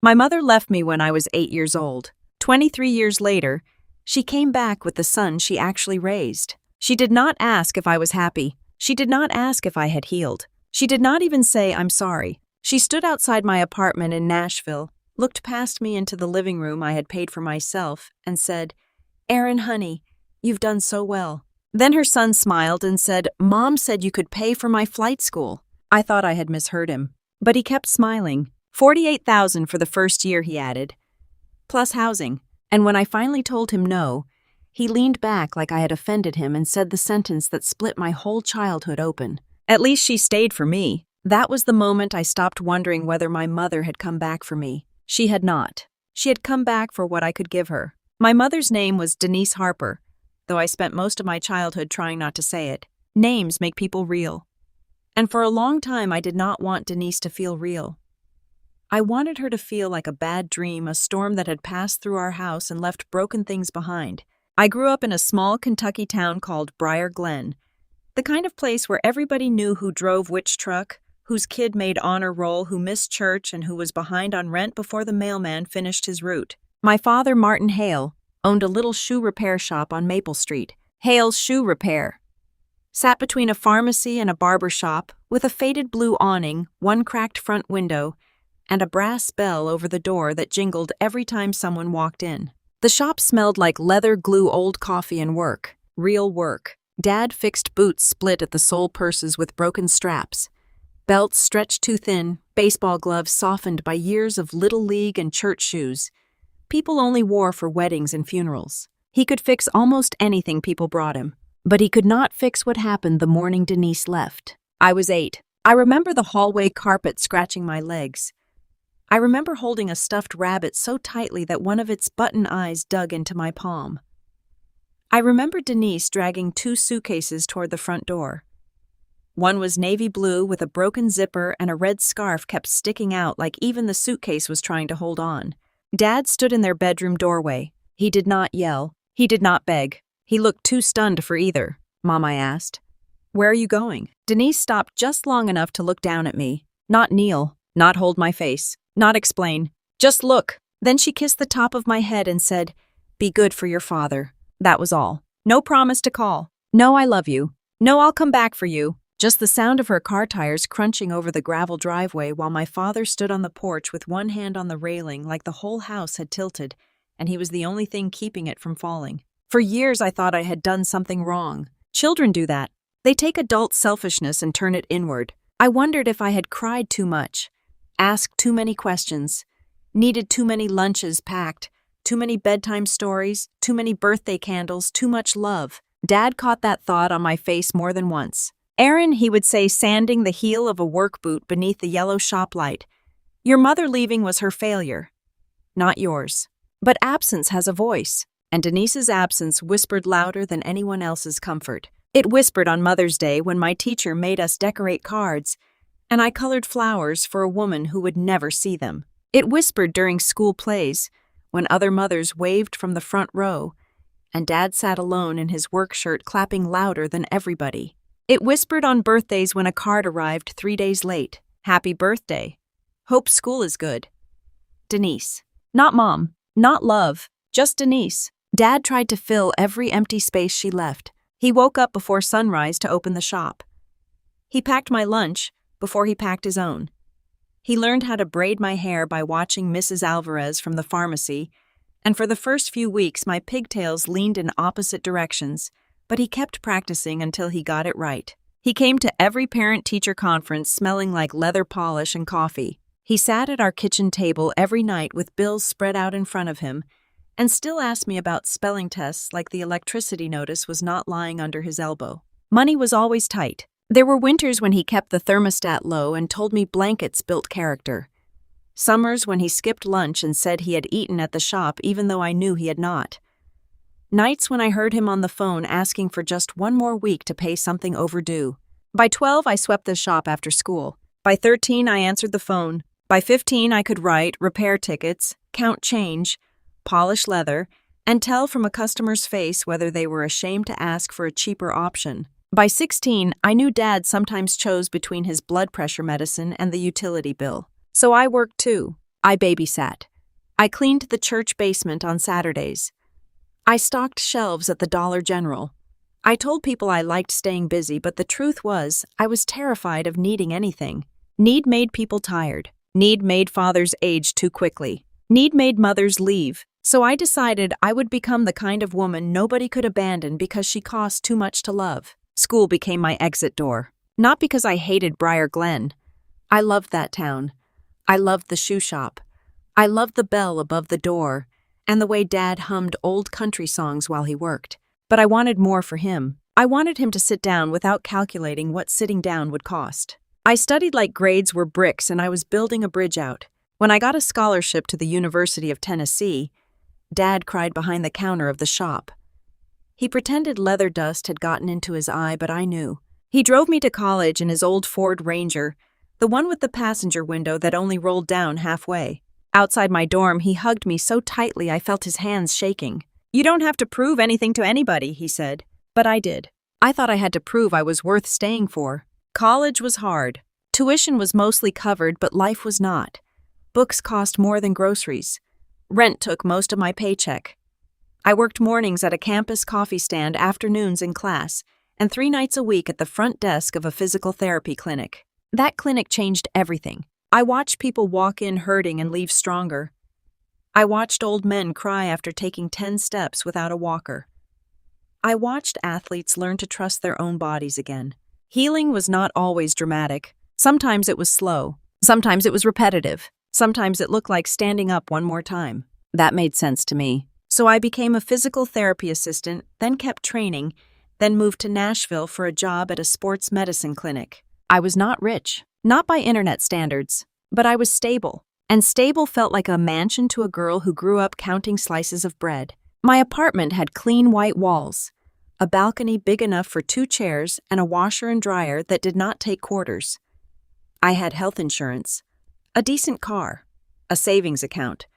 My mother left me when I was 8 years old. 23 years later, she came back with the son she actually raised. She did not ask if I was happy. She did not ask if I had healed. She did not even say, "I'm sorry." She stood outside my apartment in Nashville, looked past me into the living room I had paid for myself, and said, "Erin, honey, you've done so well." Then her son smiled and said, "Mom said you could pay for my flight school." I thought I had misheard him, but he kept smiling. 48,000 for the first year, he added, plus housing. And when I finally told him no, he leaned back like I had offended him and said the sentence that split my whole childhood open. "At least she stayed for me." That was the moment I stopped wondering whether my mother had come back for me. She had not. She had come back for what I could give her. My mother's name was Denise Harper, though I spent most of my childhood trying not to say it. Names make people real. And for a long time I did not want Denise to feel real. I wanted her to feel like a bad dream, a storm that had passed through our house and left broken things behind. I grew up in a small Kentucky town called Briar Glen, the kind of place where everybody knew who drove which truck, whose kid made honor roll, who missed church, and who was behind on rent before the mailman finished his route. My father, Martin Hale, owned a little shoe repair shop on Maple Street. Hale's Shoe Repair sat between a pharmacy and a barber shop with a faded blue awning, one cracked front window, and a brass bell over the door that jingled every time someone walked in. The shop smelled like leather, glue, old coffee, and work. Real work. Dad fixed boots split at the sole purses with broken straps, belts stretched too thin, baseball gloves softened by years of Little League and church shoes people only wore for weddings and funerals. He could fix almost anything people brought him, but he could not fix what happened the morning Denise left. I was 8. I remember the hallway carpet scratching my legs. I remember holding a stuffed rabbit so tightly that one of its button eyes dug into my palm. I remember Denise dragging 2 suitcases toward the front door. One was navy blue with a broken zipper and a red scarf kept sticking out like even the suitcase was trying to hold on. Dad stood in their bedroom doorway. He did not yell. He did not beg. He looked too stunned for either. "Mom," I asked, "where are you going?" Denise stopped just long enough to look down at me, not kneel, not hold my face, not explain. Just look. Then she kissed the top of my head and said, "Be good for your father." That was all. No promise to call. No, "I love you." No, "I'll come back for you." Just the sound of her car tires crunching over the gravel driveway while my father stood on the porch with one hand on the railing like the whole house had tilted, and he was the only thing keeping it from falling. For years I thought I had done something wrong. Children do that. They take adult selfishness and turn it inward. I wondered if I had cried too much, asked too many questions, needed too many lunches packed, too many bedtime stories, too many birthday candles, too much love. Dad caught that thought on my face more than once. "Erin," he would say, sanding the heel of a work boot beneath the yellow shop light, "your mother leaving was her failure, not yours. But absence has a voice." And Denise's absence whispered louder than anyone else's comfort. It whispered on Mother's Day when my teacher made us decorate cards, and I colored flowers for a woman who would never see them. It whispered during school plays, when other mothers waved from the front row, and Dad sat alone in his work shirt clapping louder than everybody. It whispered on birthdays when a card arrived 3 days late. "Happy birthday. Hope school is good. Denise." Not Mom, not love, just Denise. Dad tried to fill every empty space she left. He woke up before sunrise to open the shop. He packed my lunch before he packed his own. He learned how to braid my hair by watching Mrs. Alvarez from the pharmacy, and for the first few weeks my pigtails leaned in opposite directions, but he kept practicing until he got it right. He came to every parent-teacher conference smelling like leather polish and coffee. He sat at our kitchen table every night with bills spread out in front of him, and still asked me about spelling tests like the electricity notice was not lying under his elbow. Money was always tight. There were winters when he kept the thermostat low and told me blankets built character. Summers when he skipped lunch and said he had eaten at the shop even though I knew he had not. Nights when I heard him on the phone asking for just one more week to pay something overdue. By 12, I swept the shop after school. By 13, I answered the phone. By 15, I could write, repair tickets, count change, polish leather, and tell from a customer's face whether they were ashamed to ask for a cheaper option. By 16, I knew Dad sometimes chose between his blood pressure medicine and the utility bill. So I worked too. I babysat. I cleaned the church basement on Saturdays. I stocked shelves at the Dollar General. I told people I liked staying busy, but the truth was, I was terrified of needing anything. Need made people tired. Need made fathers age too quickly. Need made mothers leave. So I decided I would become the kind of woman nobody could abandon because she cost too much to love. School became my exit door. Not because I hated Briar Glen. I loved that town. I loved the shoe shop. I loved the bell above the door and the way Dad hummed old country songs while he worked. But I wanted more for him. I wanted him to sit down without calculating what sitting down would cost. I studied like grades were bricks and I was building a bridge out. When I got a scholarship to the University of Tennessee, Dad cried behind the counter of the shop. He pretended leather dust had gotten into his eye, but I knew. He drove me to college in his old Ford Ranger, the one with the passenger window that only rolled down halfway. Outside my dorm, he hugged me so tightly I felt his hands shaking. "You don't have to prove anything to anybody," he said. But I did. I thought I had to prove I was worth staying for. College was hard. Tuition was mostly covered, but life was not. Books cost more than groceries. Rent took most of my paycheck. I worked mornings at a campus coffee stand, afternoons in class, and 3 nights a week at the front desk of a physical therapy clinic. That clinic changed everything. I watched people walk in hurting and leave stronger. I watched old men cry after taking 10 steps without a walker. I watched athletes learn to trust their own bodies again. Healing was not always dramatic. Sometimes it was slow. Sometimes it was repetitive. Sometimes it looked like standing up one more time. That made sense to me. So I became a physical therapy assistant, then kept training, then moved to Nashville for a job at a sports medicine clinic. I was not rich, not by internet standards, but I was stable. And stable felt like a mansion to a girl who grew up counting slices of bread. My apartment had clean white walls, a balcony big enough for 2 chairs, and a washer and dryer that did not take quarters. I had health insurance, a decent car, a savings account,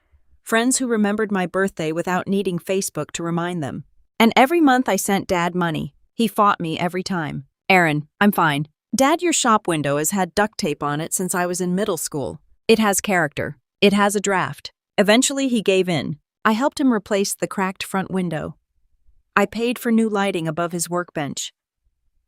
friends who remembered my birthday without needing Facebook to remind them. And every month I sent Dad money. He fought me every time. "Aaron, I'm fine. Dad, your shop window has had duct tape on it since I was in middle school. It has character. It has a draft." Eventually he gave in. I helped him replace the cracked front window. I paid for new lighting above his workbench.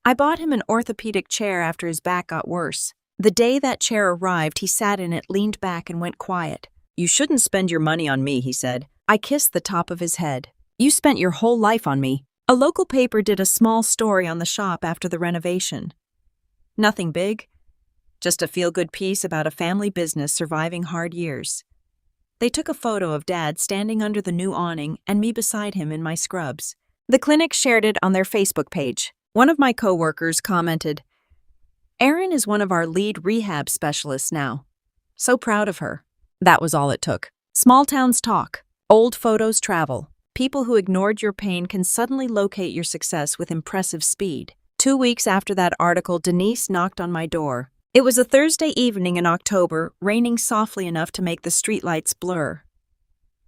I bought him an orthopedic chair after his back got worse. The day that chair arrived, he sat in it, leaned back, and went quiet. "You shouldn't spend your money on me," he said. I kissed the top of his head. "You spent your whole life on me." A local paper did a small story on the shop after the renovation. Nothing big, just a feel-good piece about a family business surviving hard years. They took a photo of Dad standing under the new awning and me beside him in my scrubs. The clinic shared it on their Facebook page. One of my coworkers commented, "Erin is one of our lead rehab specialists now. So proud of her." That was all it took. Small towns talk. Old photos travel. People who ignored your pain can suddenly locate your success with impressive speed. 2 weeks after that article, Denise knocked on my door. It was a Thursday evening in October, raining softly enough to make the streetlights blur.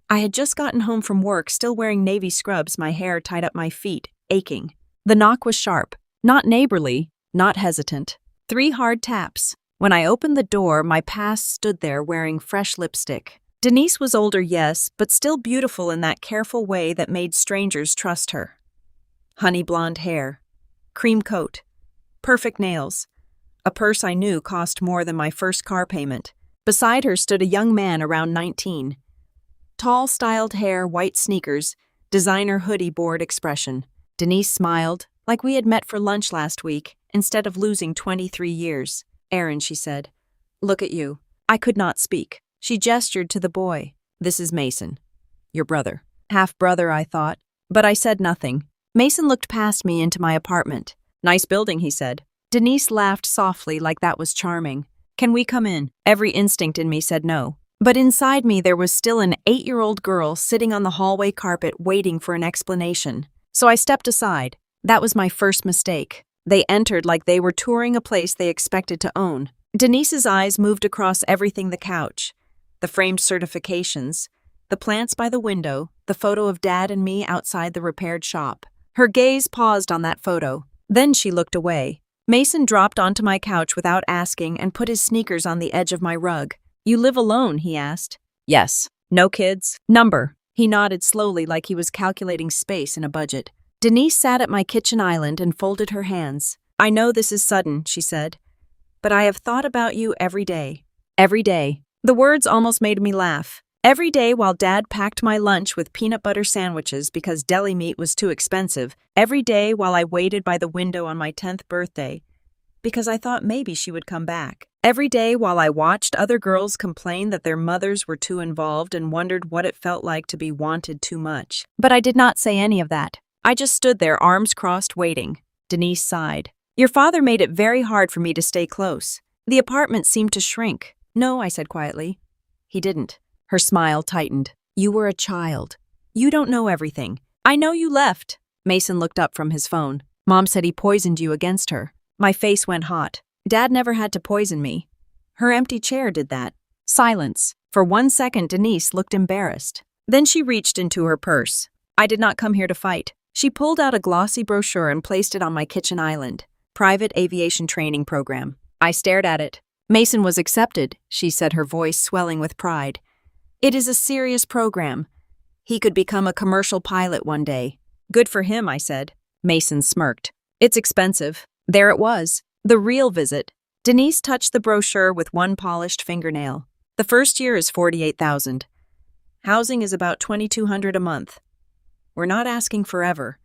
I had just gotten home from work, still wearing navy scrubs, my hair tied up my feet, aching. The knock was sharp, not neighborly, not hesitant. 3 hard taps. When I opened the door, my past stood there wearing fresh lipstick. Denise was older, yes, but still beautiful in that careful way that made strangers trust her. Honey blonde hair, cream coat, perfect nails. A purse I knew cost more than my first car payment. Beside her stood a young man around 19. Tall, styled hair, white sneakers, designer hoodie, bored expression. Denise smiled, like we had met for lunch last week, instead of losing 23 years. "Aaron," she said, "look at you." I could not speak. She gestured to the boy. "This is Mason, your brother." Half-brother, I thought, but I said nothing. Mason looked past me into my apartment. "Nice building," he said. Denise laughed softly like that was charming. "Can we come in?" Every instinct in me said no. But inside me there was still an 8-year-old girl sitting on the hallway carpet waiting for an explanation. So I stepped aside. That was my first mistake. They entered like they were touring a place they expected to own. Denise's eyes moved across everything: the couch, the framed certifications, the plants by the window, the photo of Dad and me outside the repaired shop. Her gaze paused on that photo. Then she looked away. Mason dropped onto my couch without asking and put his sneakers on the edge of my rug. You live alone, he asked. Yes. No kids? Number. He nodded slowly like he was calculating space in a budget. Denise sat at my kitchen island and folded her hands. I know this is sudden, she said, but I have thought about you every day. Every day. The words almost made me laugh. Every day while Dad packed my lunch with peanut butter sandwiches because deli meat was too expensive. Every day while I waited by the window on my 10th birthday because I thought maybe she would come back. Every day while I watched other girls complain that their mothers were too involved and wondered what it felt like to be wanted too much. But I did not say any of that. I just stood there, arms crossed, waiting. Denise sighed. Your father made it very hard for me to stay close. The apartment seemed to shrink. No, I said quietly. He didn't. Her smile tightened. You were a child. You don't know everything. I know you left. Mason looked up from his phone. Mom said he poisoned you against her. My face went hot. Dad never had to poison me. Her empty chair did that. Silence. For 1 second, Denise looked embarrassed. Then she reached into her purse. I did not come here to fight. She pulled out a glossy brochure and placed it on my kitchen island. Private Aviation Training Program. I stared at it. Mason was accepted, she said, her voice swelling with pride. It is a serious program. He could become a commercial pilot one day. Good for him, I said. Mason smirked. It's expensive. There it was. The real visit. Denise touched the brochure with one polished fingernail. The first year is $48,000. Housing is about $2,200 a month. We're not asking forever.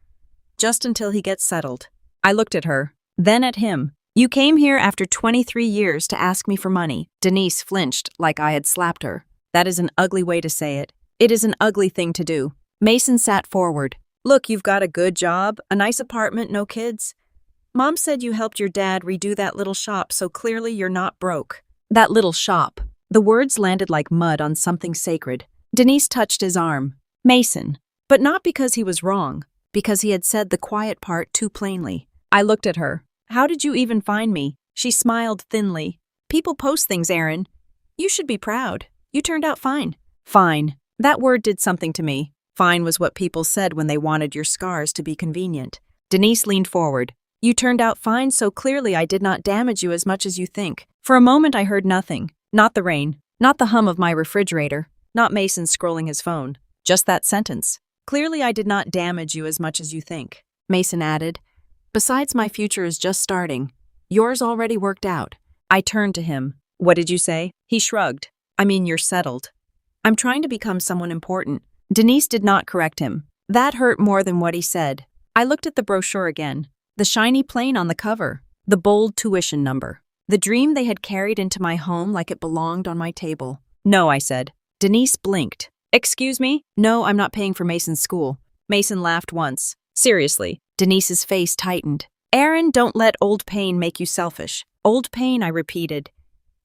Just until he gets settled. I looked at her, then at him. You came here after 23 years to ask me for money. Denise flinched like I had slapped her. That is an ugly way to say it. It is an ugly thing to do. Mason sat forward. Look, you've got a good job, a nice apartment, no kids. Mom said you helped your dad redo that little shop, so clearly you're not broke. That little shop. The words landed like mud on something sacred. Denise touched his arm. Mason. But not because he was wrong, because he had said the quiet part too plainly. I looked at her. How did you even find me? She smiled thinly. People post things, Aaron. You should be proud. You turned out fine. Fine. That word did something to me. Fine was what people said when they wanted your scars to be convenient. Denise leaned forward. You turned out fine, so clearly I did not damage you as much as you think. For a moment I heard nothing. Not the rain. Not the hum of my refrigerator. Not Mason scrolling his phone. Just that sentence. Clearly I did not damage you as much as you think. Mason added. Besides, my future is just starting. Yours already worked out. I turned to him. What did you say? He shrugged. I mean, you're settled. I'm trying to become someone important. Denise did not correct him. That hurt more than what he said. I looked at the brochure again. The shiny plane on the cover. The bold tuition number. The dream they had carried into my home like it belonged on my table. No, I said. Denise blinked. Excuse me? No, I'm not paying for Mason's school. Mason laughed once. Seriously. Denise's face tightened. Aaron, don't let old pain make you selfish. Old pain, I repeated.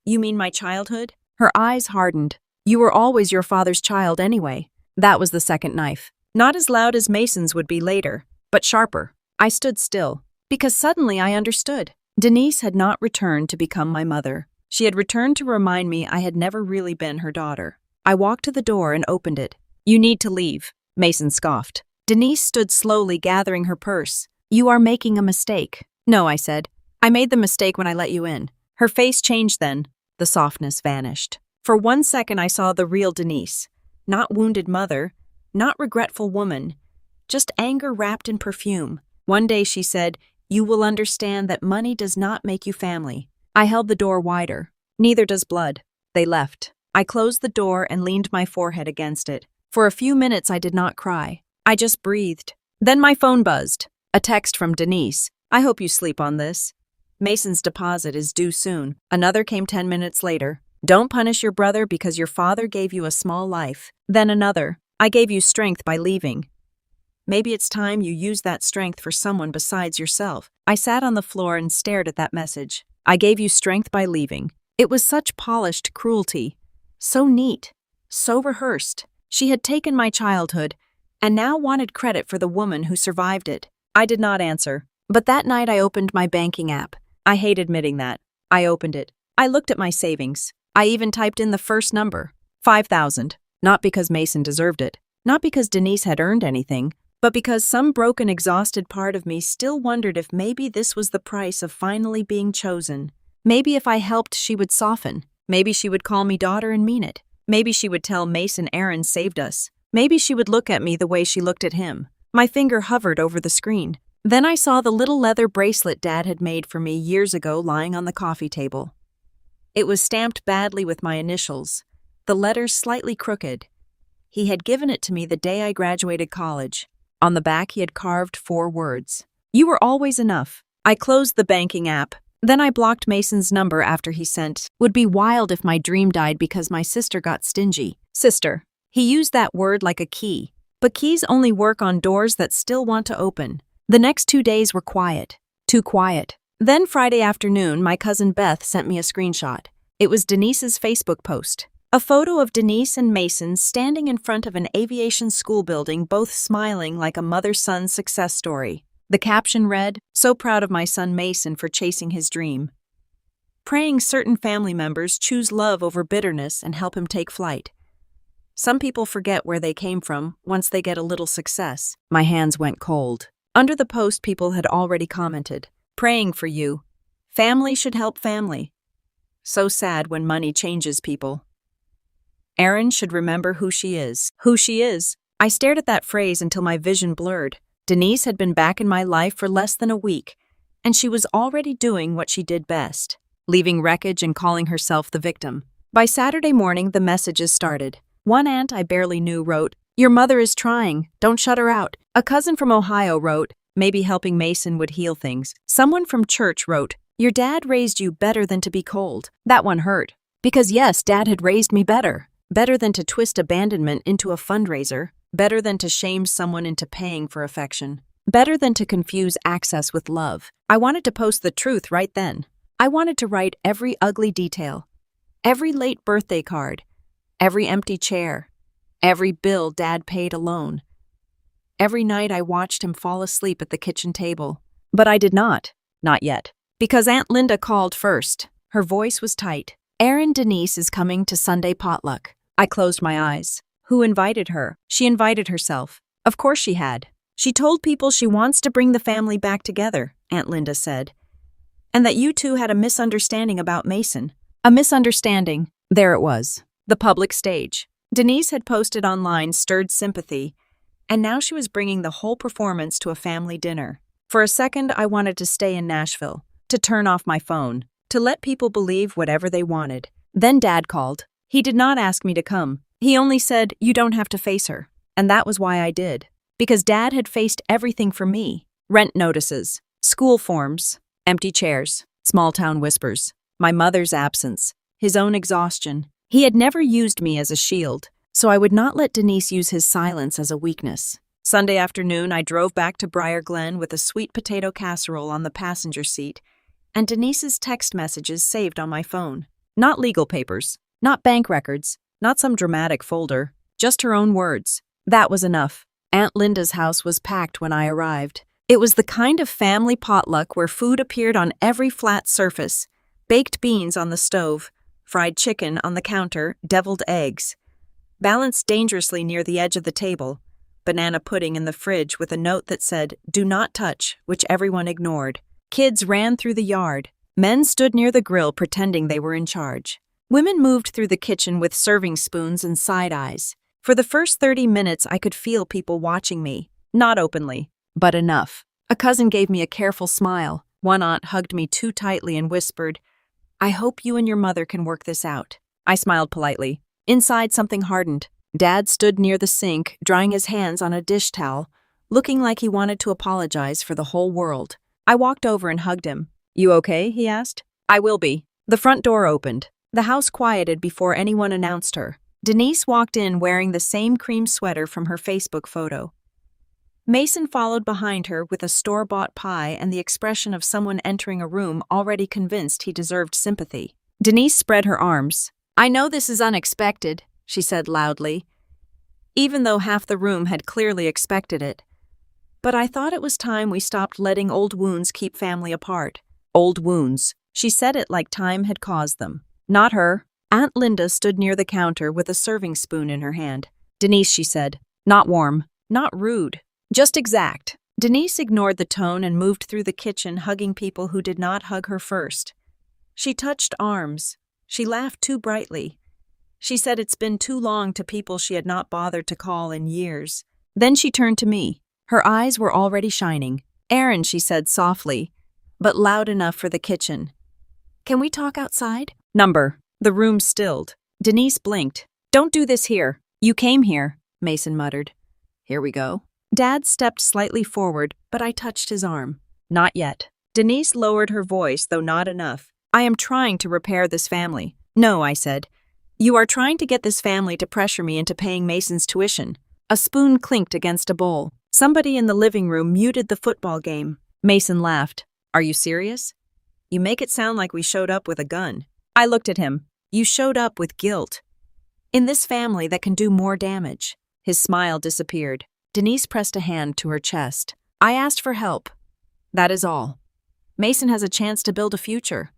You mean my childhood? Her eyes hardened. You were always your father's child anyway. That was the second knife. Not as loud as Mason's would be later, but sharper. I stood still, because suddenly I understood. Denise had not returned to become my mother. She had returned to remind me I had never really been her daughter. I walked to the door and opened it. You need to leave, Mason scoffed. Denise stood slowly, gathering her purse. You are making a mistake. No, I said. I made the mistake when I let you in. Her face changed then. The softness vanished. For 1 second I saw the real Denise. Not wounded mother, not regretful woman, just anger wrapped in perfume. One day she said, you will understand that money does not make you family. I held the door wider. Neither does blood. They left. I closed the door and leaned my forehead against it. For a few minutes I did not cry. I just breathed. Then my phone buzzed. A text from Denise. I hope you sleep on this. Mason's deposit is due soon. Another came 10 minutes later. Don't punish your brother because your father gave you a small life. Then another. I gave you strength by leaving. Maybe it's time you use that strength for someone besides yourself. I sat on the floor and stared at that message. I gave you strength by leaving. It was such polished cruelty. So neat. So rehearsed. She had taken my childhood and now wanted credit for the woman who survived it. I did not answer. But that night I opened my banking app. I hate admitting that. I opened it. I looked at my savings. I even typed in the first number. 5,000. Not because Mason deserved it. Not because Denise had earned anything. But because some broken, exhausted part of me still wondered if maybe this was the price of finally being chosen. Maybe if I helped, she would soften. Maybe she would call me daughter and mean it. Maybe she would tell Mason Aaron saved us. Maybe she would look at me the way she looked at him. My finger hovered over the screen. Then I saw the little leather bracelet Dad had made for me years ago lying on the coffee table. It was stamped badly with my initials, the letters slightly crooked. He had given it to me the day I graduated college. On the back he had carved 4 words. You were always enough. I closed the banking app. Then I blocked Mason's number after he sent. Would be wild if my dream died because my sister got stingy. Sister. He used that word like a key. But keys only work on doors that still want to open. The next 2 days were quiet. Too quiet. Then Friday afternoon, my cousin Beth sent me a screenshot. It was Denise's Facebook post. A photo of Denise and Mason standing in front of an aviation school building, both smiling like a mother-son success story. The caption read, "So proud of my son Mason for chasing his dream. Praying certain family members choose love over bitterness and help him take flight. Some people forget where they came from once they get a little success." My hands went cold. Under the post, people had already commented, "Praying for you. Family should help family. So sad when money changes people. Erin should remember who she is." Who she is. I stared at that phrase until my vision blurred. Denise had been back in my life for less than a week, and she was already doing what she did best, leaving wreckage and calling herself the victim. By Saturday morning, the messages started. One aunt I barely knew wrote, "Your mother is trying. Don't shut her out." A cousin from Ohio wrote, "Maybe helping Mason would heal things." Someone from church wrote, "Your dad raised you better than to be cold." That one hurt. Because yes, Dad had raised me better. Better than to twist abandonment into a fundraiser. Better than to shame someone into paying for affection. Better than to confuse access with love. I wanted to post the truth right then. I wanted to write every ugly detail. Every late birthday card. Every empty chair. Every bill Dad paid alone. Every night I watched him fall asleep at the kitchen table. But I did not. Not yet. Because Aunt Linda called first. Her voice was tight. "Erin Denise is coming to Sunday potluck." I closed my eyes. Who invited her? She invited herself. Of course she had. She told people she wants to bring the family back together, Aunt Linda said. And that you two had a misunderstanding about Mason. A misunderstanding. There it was. The public stage. Denise had posted online stirred sympathy, and now she was bringing the whole performance to a family dinner. For a second, I wanted to stay in Nashville, to turn off my phone, to let people believe whatever they wanted. Then Dad called. He did not ask me to come. He only said, "You don't have to face her." And that was why I did. Because Dad had faced everything for me. Rent notices, school forms, empty chairs, small-town whispers, my mother's absence, his own exhaustion. He had never used me as a shield, so I would not let Denise use his silence as a weakness. Sunday afternoon, I drove back to Briar Glen with a sweet potato casserole on the passenger seat and Denise's text messages saved on my phone. Not legal papers, not bank records, not some dramatic folder, just her own words. That was enough. Aunt Linda's house was packed when I arrived. It was the kind of family potluck where food appeared on every flat surface, baked beans on the stove, fried chicken on the counter, deviled eggs, balanced dangerously near the edge of the table, banana pudding in the fridge with a note that said, "Do not touch," which everyone ignored. Kids ran through the yard. Men stood near the grill pretending they were in charge. Women moved through the kitchen with serving spoons and side eyes. For the first 30 minutes, I could feel people watching me. Not openly, but enough. A cousin gave me a careful smile. One aunt hugged me too tightly and whispered, "I hope you and your mother can work this out." I smiled politely. Inside, something hardened. Dad stood near the sink, drying his hands on a dish towel, looking like he wanted to apologize for the whole world. I walked over and hugged him. "You okay?" he asked. "I will be." The front door opened. The house quieted before anyone announced her. Denise walked in wearing the same cream sweater from her Facebook photo. Mason followed behind her with a store-bought pie and the expression of someone entering a room already convinced he deserved sympathy. Denise spread her arms. "I know this is unexpected," she said loudly, even though half the room had clearly expected it. "But I thought it was time we stopped letting old wounds keep family apart." Old wounds. She said it like time had caused them. Not her. Aunt Linda stood near the counter with a serving spoon in her hand. "Denise," she said. "Not warm. Not rude. Just exact." Denise ignored the tone and moved through the kitchen hugging people who did not hug her first. She touched arms, She laughed too brightly. She said it's been too long to people she had not bothered to call in years. Then she turned to me. Her eyes were already shining. "Aaron," she said softly, but loud enough for the kitchen. "Can we talk outside?" "Number." The room stilled. Denise blinked. "Don't do this here. You came here," Mason muttered. "Here we go." Dad stepped slightly forward, but I touched his arm. "Not yet." Denise lowered her voice, though not enough. "I am trying to repair this family." "No," I said. "You are trying to get this family to pressure me into paying Mason's tuition." A spoon clinked against a bowl. Somebody in the living room muted the football game. Mason laughed. "Are you serious? You make it sound like we showed up with a gun." I looked at him. "You showed up with guilt. In this family that can do more damage." His smile disappeared. Denise pressed a hand to her chest. "I asked for help. That is all. Mason has a chance to build a future."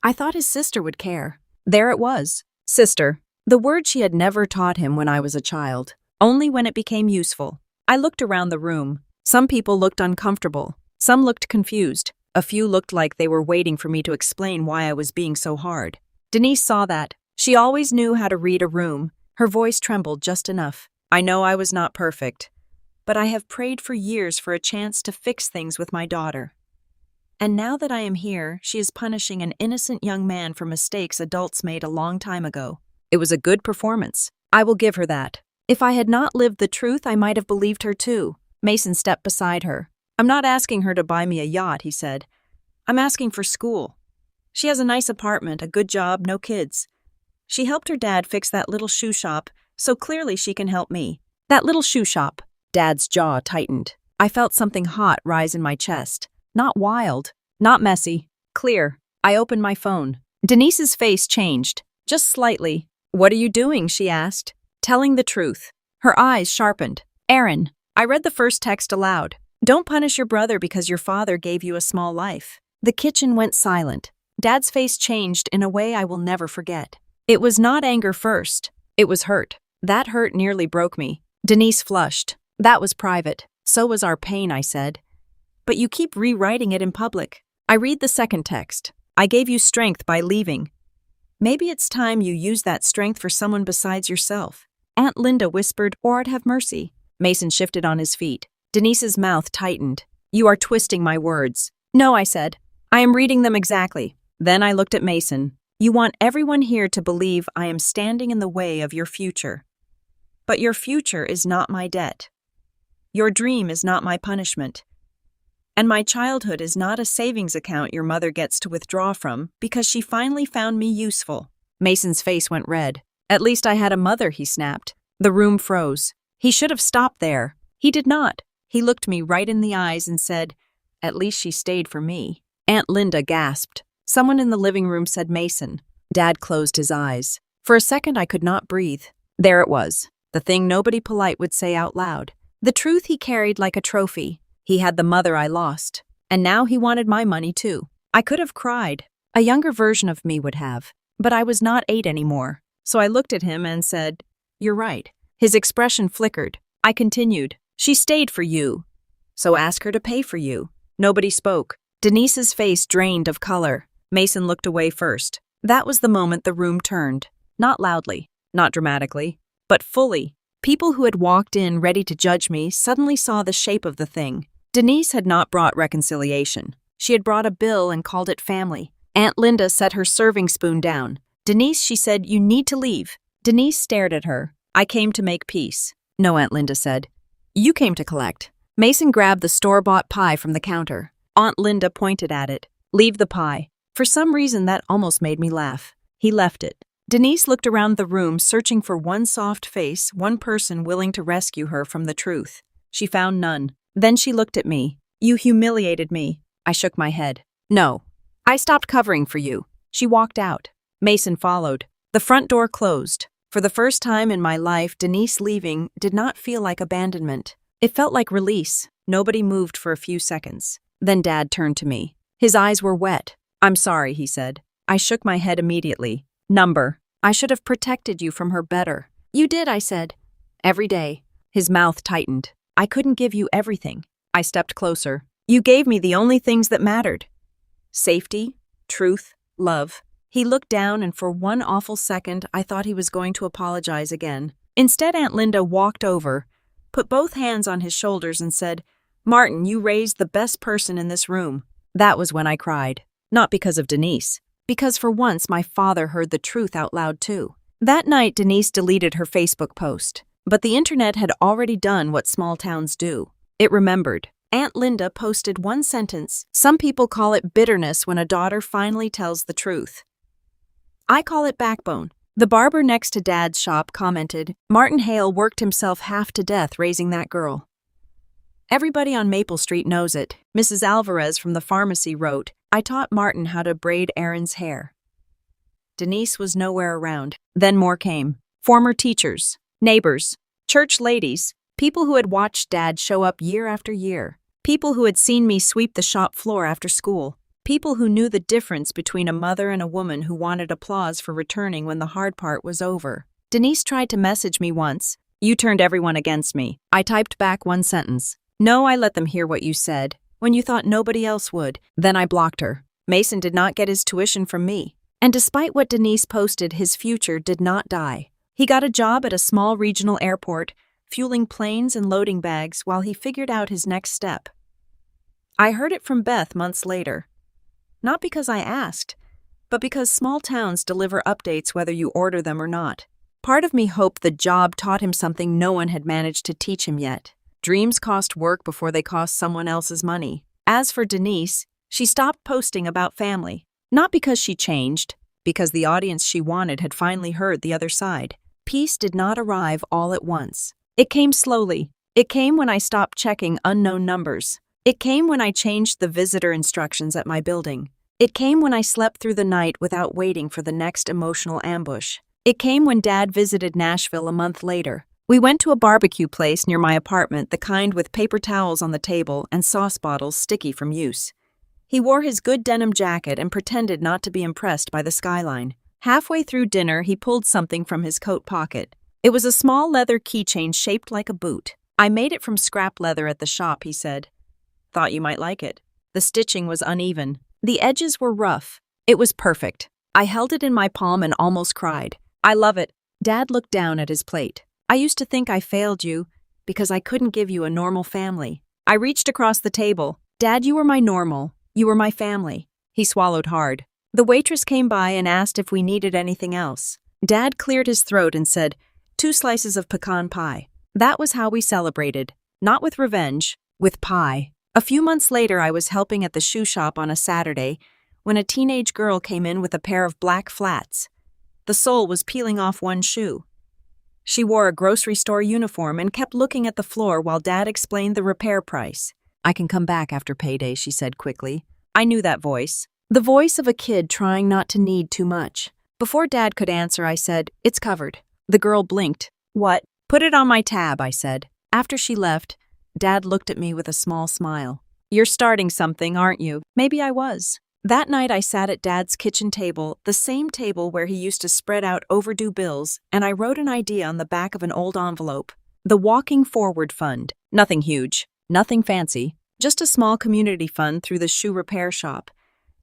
I thought his sister would care. There it was. Sister. The word she had never taught him when I was a child. Only when it became useful. I looked around the room. Some people looked uncomfortable. Some looked confused. A few looked like they were waiting for me to explain why I was being so hard. Denise saw that. She always knew how to read a room. Her voice trembled just enough. "I know I was not perfect, but I have prayed for years for a chance to fix things with my daughter. And now that I am here, she is punishing an innocent young man for mistakes adults made a long time ago. It was a good performance. I will give her that. If I had not lived the truth, I might have believed her too." Mason stepped beside her. "I'm not asking her to buy me a yacht," he said. "I'm asking for school. She has a nice apartment, a good job, no kids. She helped her dad fix that little shoe shop, so clearly she can help me." That little shoe shop. Dad's jaw tightened. I felt something hot rise in my chest. Not wild, not messy, clear. I opened my phone. Denise's face changed, just slightly. "What are you doing?" she asked. "Telling the truth." Her eyes sharpened. "Aaron." I read the first text aloud. "Don't punish your brother because your father gave you a small life." The kitchen went silent. Dad's face changed in a way I will never forget. It was not anger first. It was hurt. That hurt nearly broke me. Denise flushed. "That was private. So was our pain," I said. "But you keep rewriting it in public." I read the second text. "I gave you strength by leaving. Maybe it's time you use that strength for someone besides yourself." Aunt Linda whispered, "Lord have mercy." Mason shifted on his feet. Denise's mouth tightened. "You are twisting my words." "No," I said. "I am reading them exactly." Then I looked at Mason. "You want everyone here to believe I am standing in the way of your future. But your future is not my debt. Your dream is not my punishment. And my childhood is not a savings account your mother gets to withdraw from because she finally found me useful." Mason's face went red. "At least I had a mother," he snapped. The room froze. He should have stopped there. He did not. He looked me right in the eyes and said, "At least she stayed for me." Aunt Linda gasped. Someone in the living room said Mason. Dad closed his eyes. For a second I could not breathe. There it was, the thing nobody polite would say out loud. The truth he carried like a trophy. He had the mother I lost. And now he wanted my money too. I could have cried. A younger version of me would have. But I was not 8 anymore. So I looked at him and said, "You're right." His expression flickered. I continued, "She stayed for you. So ask her to pay for you." Nobody spoke. Denise's face drained of color. Mason looked away first. That was the moment the room turned. Not loudly, not dramatically, but fully. People who had walked in ready to judge me suddenly saw the shape of the thing. Denise had not brought reconciliation. She had brought a bill and called it family. Aunt Linda set her serving spoon down. "Denise," she said, "you need to leave." Denise stared at her. "I came to make peace." "No," Aunt Linda said. "You came to collect." Mason grabbed the store-bought pie from the counter. Aunt Linda pointed at it. "Leave the pie." For some reason, that almost made me laugh. He left it. Denise looked around the room, searching for one soft face, one person willing to rescue her from the truth. She found none. Then she looked at me. "You humiliated me." I shook my head. "No. I stopped covering for you." She walked out. Mason followed. The front door closed. For the first time in my life, Denise leaving did not feel like abandonment. It felt like release. Nobody moved for a few seconds. Then Dad turned to me. His eyes were wet. "I'm sorry," he said. I shook my head immediately. "Number. I should have protected you from her better." "You did," I said. "Every day." His mouth tightened. "I couldn't give you everything." I stepped closer. "You gave me the only things that mattered. Safety, truth, love." He looked down, and for one awful second, I thought he was going to apologize again. Instead, Aunt Linda walked over, put both hands on his shoulders, and said, "Martin, you raised the best person in this room." That was when I cried. Not because of Denise. Because for once, my father heard the truth out loud too. That night, Denise deleted her Facebook post. But the internet had already done what small towns do. It remembered. Aunt Linda posted one sentence. Some people call it bitterness when a daughter finally tells the truth. I call it backbone. The barber next to Dad's shop commented, "Martin Hale worked himself half to death raising that girl." Everybody on Maple Street knows it. Mrs. Alvarez from the pharmacy wrote, "I taught Martin how to braid Aaron's hair." Denise was nowhere around. Then more came. Former teachers, neighbors, church ladies, people who had watched Dad show up year after year, people who had seen me sweep the shop floor after school, people who knew the difference between a mother and a woman who wanted applause for returning when the hard part was over. Denise tried to message me once. "You turned everyone against me." I typed back one sentence. "No, I let them hear what you said, when you thought nobody else would." Then I blocked her. Mason did not get his tuition from me. And despite what Denise posted, his future did not die. He got a job at a small regional airport, fueling planes and loading bags while he figured out his next step. I heard it from Beth months later. Not because I asked, but because small towns deliver updates whether you order them or not. Part of me hoped the job taught him something no one had managed to teach him yet. Dreams cost work before they cost someone else's money. As for Denise, she stopped posting about family. Not because she changed, because the audience she wanted had finally heard the other side. Peace did not arrive all at once. It came slowly. It came when I stopped checking unknown numbers. It came when I changed the visitor instructions at my building. It came when I slept through the night without waiting for the next emotional ambush. It came when Dad visited Nashville a month later. We went to a barbecue place near my apartment, the kind with paper towels on the table and sauce bottles sticky from use. He wore his good denim jacket and pretended not to be impressed by the skyline. Halfway through dinner, he pulled something from his coat pocket. It was a small leather keychain shaped like a boot. "I made it from scrap leather at the shop," he said. "Thought you might like it." The stitching was uneven. The edges were rough. It was perfect. I held it in my palm and almost cried. "I love it." Dad looked down at his plate. "I used to think I failed you because I couldn't give you a normal family." I reached across the table. "Dad, you were my normal. You were my family." He swallowed hard. The waitress came by and asked if we needed anything else. Dad cleared his throat and said, 2 slices of pecan pie." That was how we celebrated. Not with revenge, with pie. A few months later, I was helping at the shoe shop on a Saturday when a teenage girl came in with a pair of black flats. The sole was peeling off one shoe. She wore a grocery store uniform and kept looking at the floor while Dad explained the repair price. "I can come back after payday," she said quickly. I knew that voice. The voice of a kid trying not to need too much. Before Dad could answer, I said, "It's covered." The girl blinked. "What?" "Put it on my tab," I said. After she left, Dad looked at me with a small smile. "You're starting something, aren't you?" Maybe I was. That night I sat at Dad's kitchen table, the same table where he used to spread out overdue bills, and I wrote an idea on the back of an old envelope. The Walking Forward Fund. Nothing huge, nothing fancy, just a small community fund through the shoe repair shop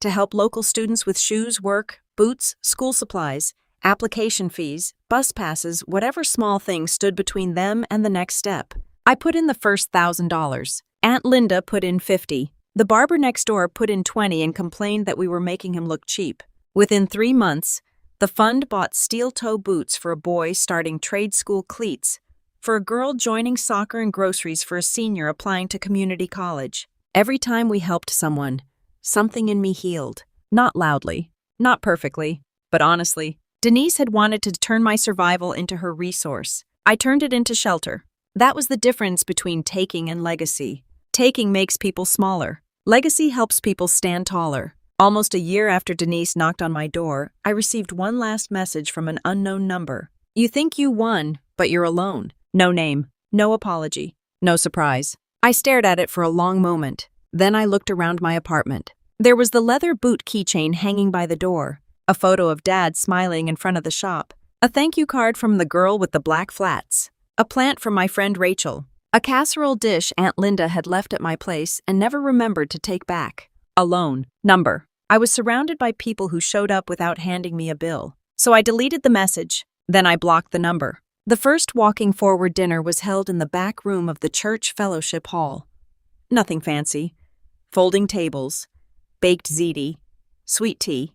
to help local students with shoes, work, boots, school supplies, application fees, bus passes, whatever small thing stood between them and the next step. I put in the first $1,000. Aunt Linda put in $50. The barber next door put in $20 and complained that we were making him look cheap. Within 3 months, the fund bought steel-toe boots for a boy starting trade school cleats, for a girl joining soccer, and groceries for a senior applying to community college. Every time we helped someone, something in me healed. Not loudly, not perfectly, but honestly. Denise had wanted to turn my survival into her resource. I turned it into shelter. That was the difference between taking and legacy. Taking makes people smaller. Legacy helps people stand taller. Almost a year after Denise knocked on my door, I received one last message from an unknown number. "You think you won, but you're alone." No name, no apology, no surprise. I stared at it for a long moment. Then I looked around my apartment. There was the leather boot keychain hanging by the door, a photo of Dad smiling in front of the shop, a thank you card from the girl with the black flats, a plant from my friend Rachel, a casserole dish Aunt Linda had left at my place and never remembered to take back. Alone. Number. I was surrounded by people who showed up without handing me a bill. So I deleted the message. Then I blocked the number. The first Walking Forward dinner was held in the back room of the church fellowship hall. Nothing fancy. Folding tables, baked ziti, sweet tea.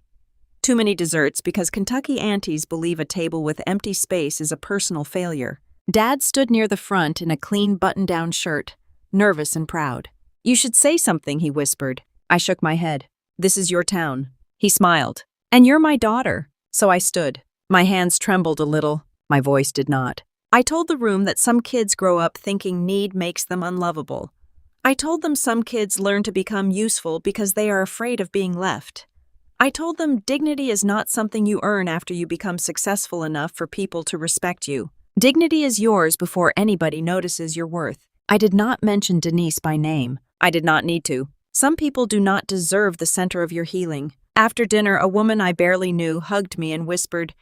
Too many desserts because Kentucky aunties believe a table with empty space is a personal failure. Dad stood near the front in a clean button-down shirt, nervous and proud. "You should say something," he whispered. I shook my head. "This is your town." He smiled. "And you're my daughter." So I stood. My hands trembled a little. My voice did not. I told the room that some kids grow up thinking need makes them unlovable. I told them some kids learn to become useful because they are afraid of being left. I told them dignity is not something you earn after you become successful enough for people to respect you. Dignity is yours before anybody notices your worth. I did not mention Denise by name. I did not need to. Some people do not deserve the center of your healing. After dinner, a woman I barely knew hugged me and whispered,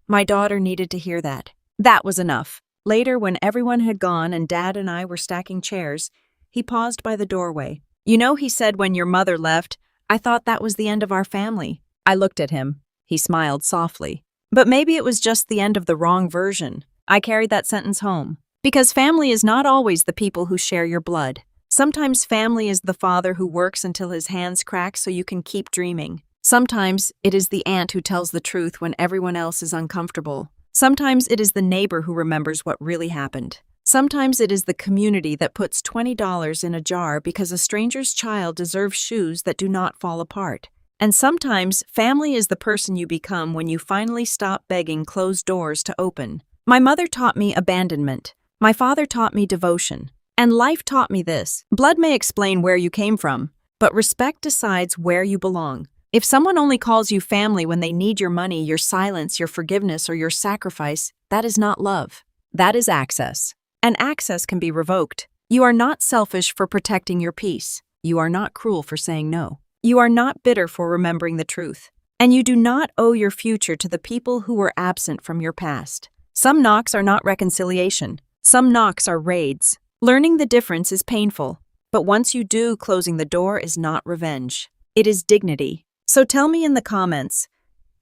"My daughter needed to hear that." That was enough. Later, when everyone had gone and Dad and I were stacking chairs, he paused by the doorway. "You know," he said, "when your mother left, I thought that was the end of our family." I looked at him. He smiled softly. But maybe it was just the end of the wrong version. I carried that sentence home. Because family is not always the people who share your blood. Sometimes family is the father who works until his hands crack so you can keep dreaming. Sometimes it is the aunt who tells the truth when everyone else is uncomfortable. Sometimes it is the neighbor who remembers what really happened. Sometimes it is the community that puts $20 in a jar because a stranger's child deserves shoes that do not fall apart. And sometimes family is the person you become when you finally stop begging closed doors to open. My mother taught me abandonment. My father taught me devotion. And life taught me this. Blood may explain where you came from, but respect decides where you belong. If someone only calls you family when they need your money, your silence, your forgiveness, or your sacrifice, that is not love. That is access. And access can be revoked. You are not selfish for protecting your peace. You are not cruel for saying no. You are not bitter for remembering the truth. And you do not owe your future to the people who were absent from your past. Some knocks are not reconciliation. Some knocks are raids. Learning the difference is painful. But once you do, closing the door is not revenge. It is dignity. So tell me in the comments,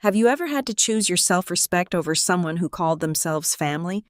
have you ever had to choose your self-respect over someone who called themselves family?